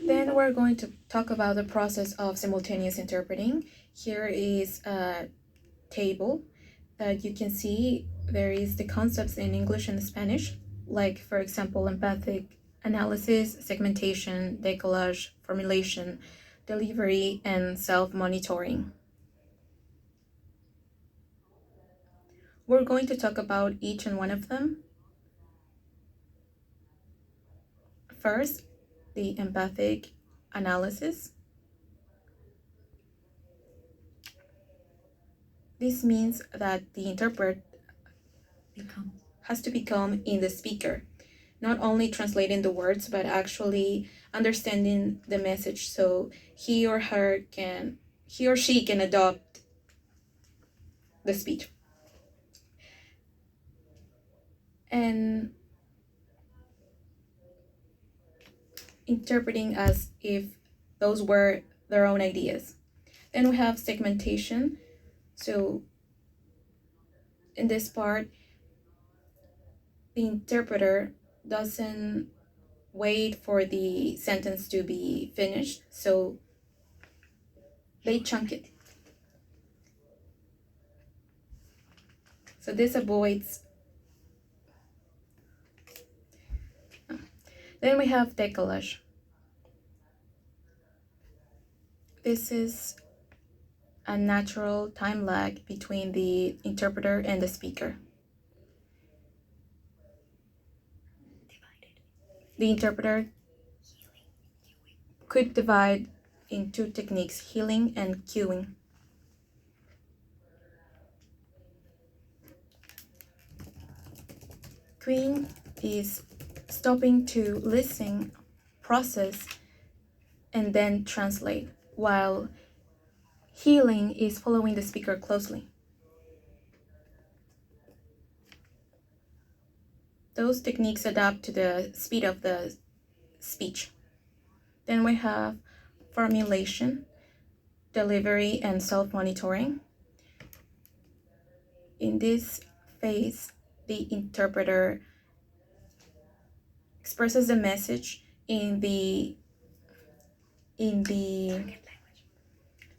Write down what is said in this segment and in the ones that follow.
Then we're going to talk about the process of simultaneous interpreting. Here is a table that you can see there is the concepts in English and Spanish, like, for example, empathic analysis, segmentation, decollage, formulation, delivery, and self-monitoring. We're going to talk about each and one of them. First, the empathic analysis. This means that the interpreter has to become in the speaker, not only translating the words, but actually understanding the message so he or she can adopt the speech. And interpreting as if those were their own ideas. Then we have segmentation. So in this part, the interpreter doesn't wait for the sentence to be finished, so they chunk it. So this avoids. Then we have decollage. This is a natural time lag between the interpreter and the speaker. The interpreter could divide in two techniques, healing and cueing. Cueing is stopping to listen, process, and then translate, while healing is following the speaker closely. Those techniques adapt to the speed of the speech. Then we have formulation, delivery, and self-monitoring. In this phase, the interpreter expresses the message in the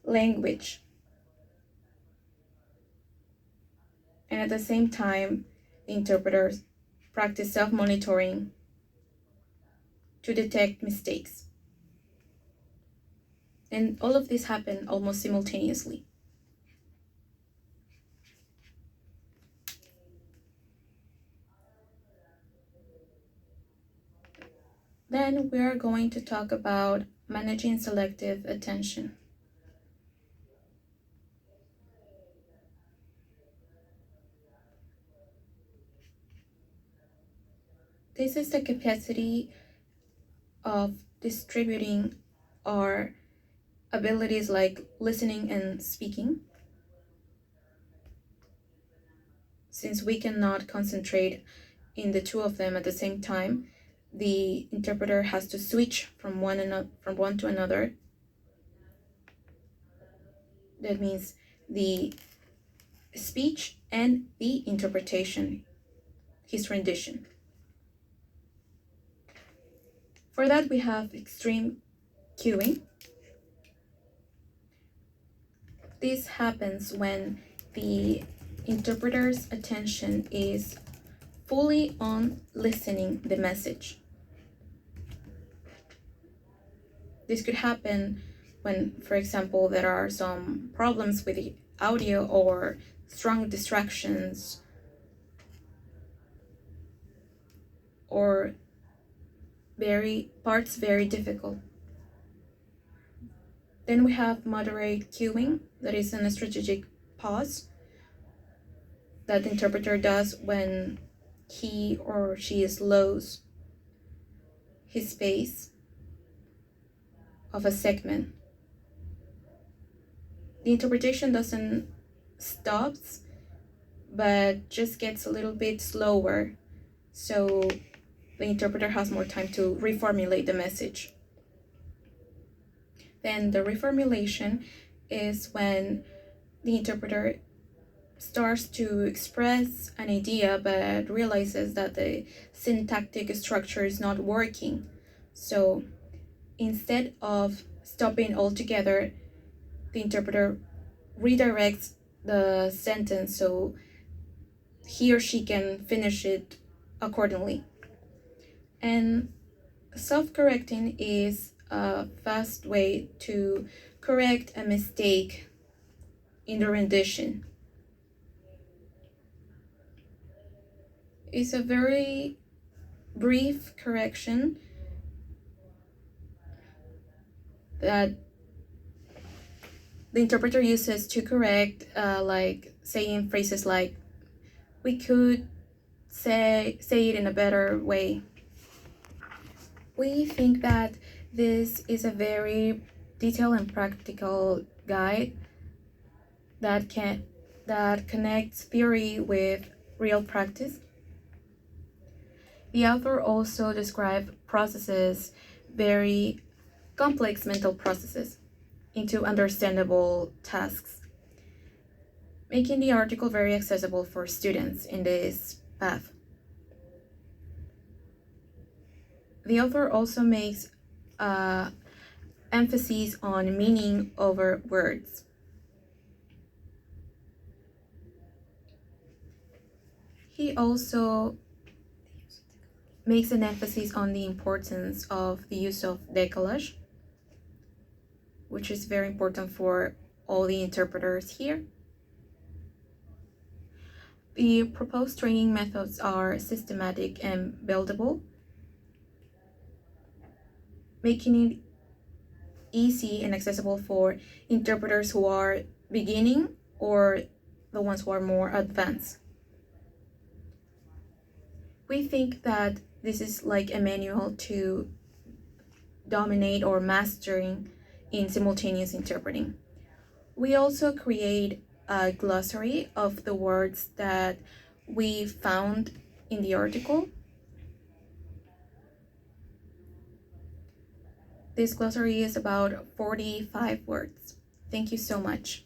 language, and at the same time, the interpreters practice self-monitoring to detect mistakes. And all of this happen almost simultaneously. Then we are going to talk about managing selective attention. This is the capacity of distributing our abilities like listening and speaking. Since we cannot concentrate in the two of them at the same time, the interpreter has to switch from one to another. That means the speech and the interpretation, his rendition. For that, we have extreme cueing. This happens when the interpreter's attention is fully on listening the message. This could happen when, for example, there are some problems with the audio or strong distractions or parts very difficult. Then we have moderate cueing, that is a strategic pause that the interpreter does when he or she slows his pace of a segment. The interpretation doesn't stop, but just gets a little bit slower, so the interpreter has more time to reformulate the message. Then the reformulation is when the interpreter starts to express an idea but realizes that the syntactic structure is not working. So instead of stopping altogether, the interpreter redirects the sentence so he or she can finish it accordingly. And self-correcting is a fast way to correct a mistake in the rendition. It's a very brief correction that the interpreter uses to correct, like saying phrases like, we could say it in a better way. We think that this is a very detailed and practical guide that connects theory with real practice. The author also describes processes, very complex mental processes, into understandable tasks, making the article very accessible for students in this path. The author also makes emphasis on meaning over words. He also makes an emphasis on the importance of the use of décollage, which is very important for all the interpreters here. The proposed training methods are systematic and buildable, making it easy and accessible for interpreters who are beginning or the ones who are more advanced. We think that this is like a manual to dominate or mastering in simultaneous interpreting. We also create a glossary of the words that we found in the article. This glossary is about 45 words. Thank you so much.